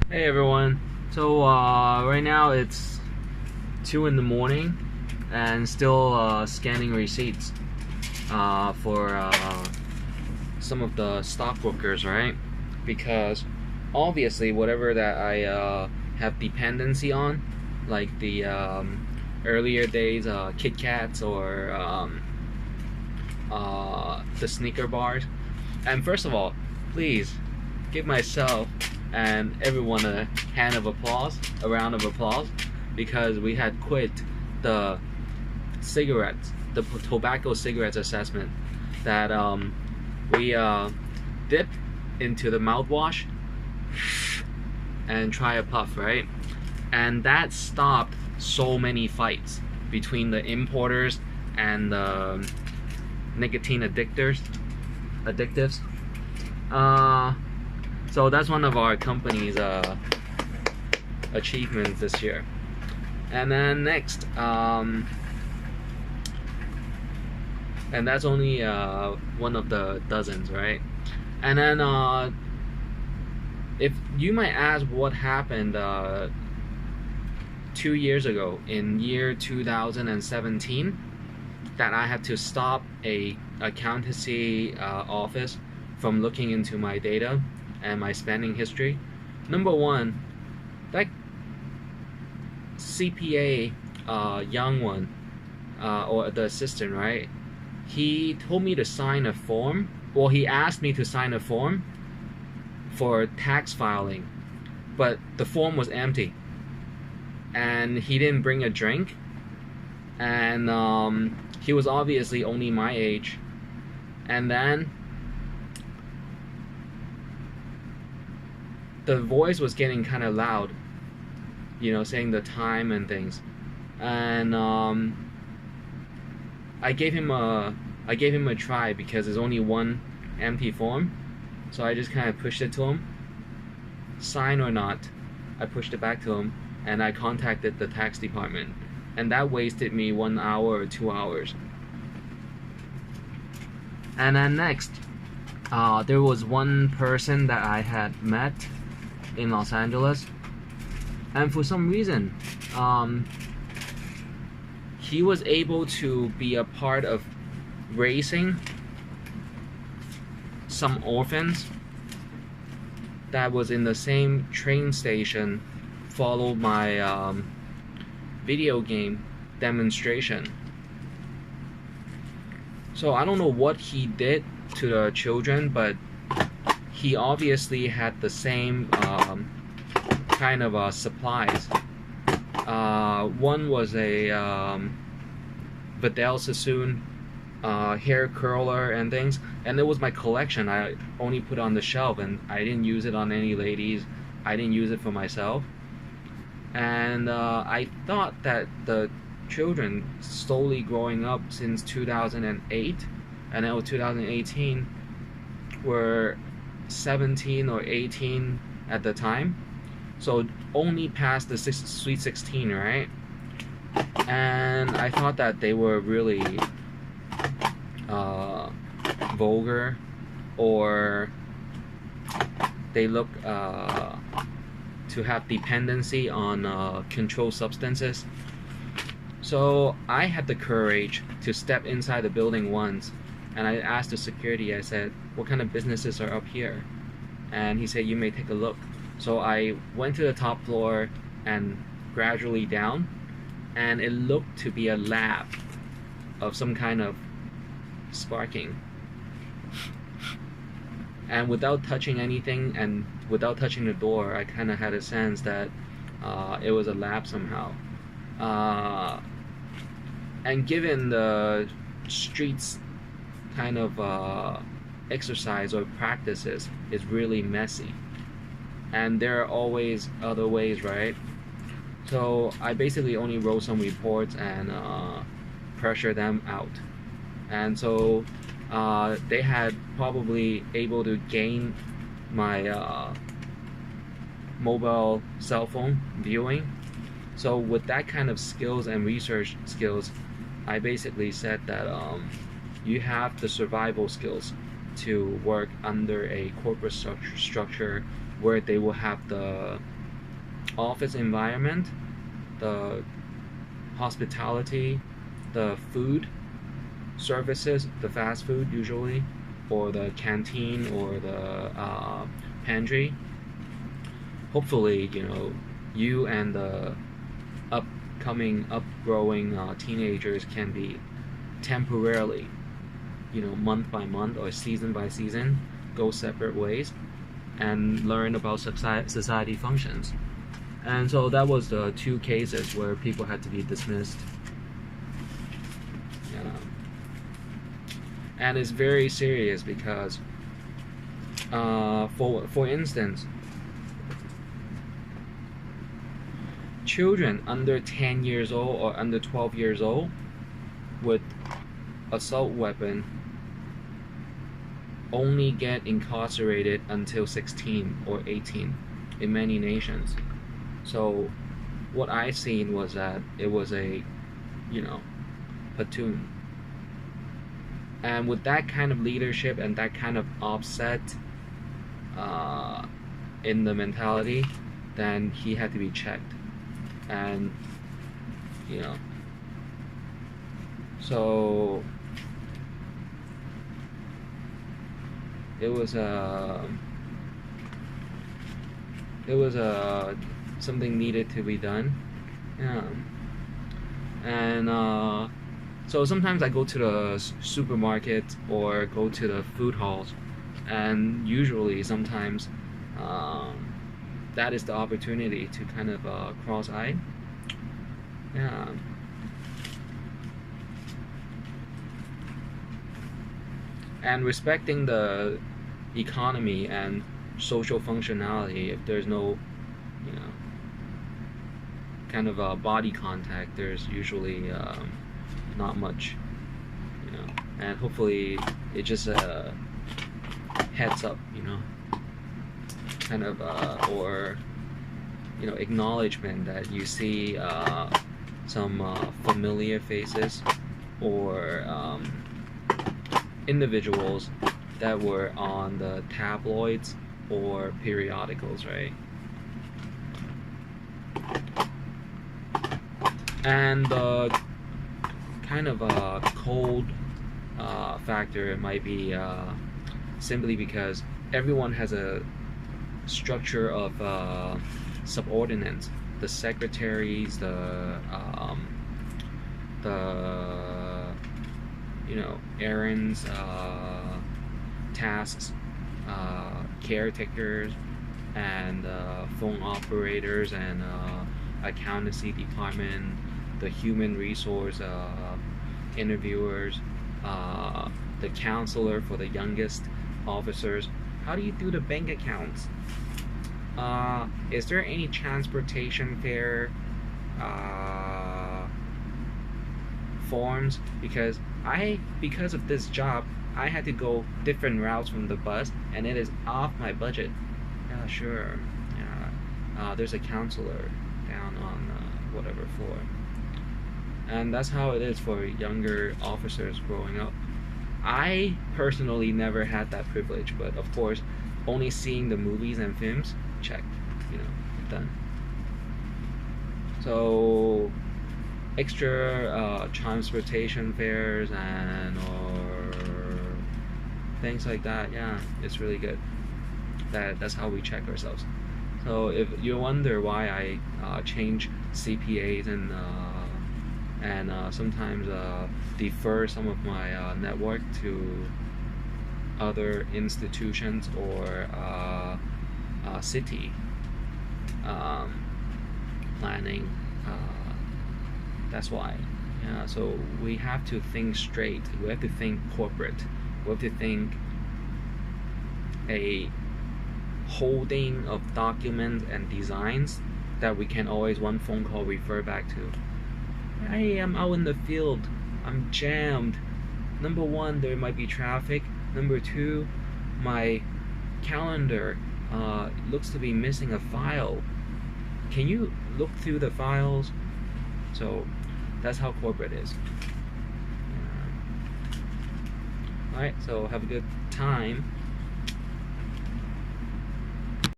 Hey everyone. So right now it's 2 in the morning and still scanning receipts for some of the stockbrokers, right? Because obviously whatever that I have dependency on, like the earlier days Kit Kats or the sneaker bars. And first of all, please give myself and everyone a round of applause, because we had quit the tobacco cigarettes assessment that we dip into the mouthwash and try a puff, right? And that stopped so many fights between the importers and the nicotine addictives. So that's one of our company's achievements this year. And then next, and that's only one of the dozens, right? And then if you might ask what happened 2 years ago in year 2017, that I had to stop a accountancy office from looking into my data and my spending history. Number one, that CPA young one, or the assistant, right? He told me to sign a form. Well, he asked me to sign a form for tax filing, but the form was empty, and he didn't bring a drink, and he was obviously only my age. And then the voice was getting kind of loud, saying the time and things. And I gave him a try, because there's only one empty form. So I just kind of pushed it to him. Sign or not, I pushed it back to him, and I contacted the tax department, and that wasted me 1 hour or 2 hours. And then next, there was one person that I had met in Los Angeles, and for some reason he was able to be a part of raising some orphans that was in the same train station, followed my video game demonstration. So I don't know what he did to the children, but he obviously had the same kind of supplies. One was a Vidal Sassoon hair curler and things, and it was my collection. I only put on the shelf, and I didn't use it on any ladies. I didn't use it for myself. And I thought that the children slowly growing up since 2008 and now 2018 were 17 or 18 at the time, so only past the Sweet 16, right? And I thought that they were really vulgar, or they look to have dependency on controlled substances. So I had the courage to step inside the building once, and I asked the security, I said, what kind of businesses are up here? And he said, you may take a look. So I went to the top floor and gradually down, and it looked to be a lab of some kind of sparking. And without touching anything and without touching the door, I kind of had a sense that it was a lab somehow. And given the streets kind of exercise or practices is really messy, and there are always other ways, right? So I basically only wrote some reports and pressure them out. And so they had probably able to gain my mobile cell phone viewing. So with that kind of skills and research skills, I basically said that you have the survival skills to work under a corporate structure where they will have the office environment, the hospitality, the food services, the fast food usually, or the canteen or the pantry. Hopefully, you and the upgrowing teenagers can be temporarily, month by month or season by season, go separate ways and learn about society functions. And so that was the 2 cases where people had to be dismissed. And it's very serious because, for instance, children under 10 years old or under 12 years old with assault weapon only get incarcerated until 16 or 18 in many nations. So what I seen was that it was a, platoon. And with that kind of leadership and that kind of offset in the mentality, then he had to be checked. And, so it was something needed to be done. And so sometimes I go to the supermarket or go to the food halls, and usually sometimes that is the opportunity to kind of cross-eye. And respecting the economy and social functionality. If there's no, kind of body contact, there's usually not much, and hopefully it just heads up, kind of or acknowledgement that you see some familiar faces or individuals that were on the tabloids or periodicals, right? And the kind of a cold factor might be simply because everyone has a structure of subordinates, the secretaries, the errands, tasks, caretakers, and phone operators, and accountancy department, the human resource interviewers, the counselor for the youngest officers. How do you do the bank accounts? Is there any transportation fare forms? Because of this job, I had to go different routes from the bus, and it is off my budget. Yeah, sure. Yeah, there's a counselor down on whatever floor. And that's how it is for younger officers growing up. I personally never had that privilege, but of course, only seeing the movies and films, check, done. So extra transportation fares and or things like that, yeah, it's really good. That's how we check ourselves. So if you wonder why I change CPAs and sometimes defer some of my network to other institutions or city planning, that's why. Yeah, so we have to think straight. We have to think corporate. We have to think a holding of documents and designs that we can always one phone call refer back to. Hey, I'm out in the field, I'm jammed. Number one, there might be traffic. Number two, my calendar looks to be missing a file. Can you look through the files? So that's how corporate is. Alright, so have a good time.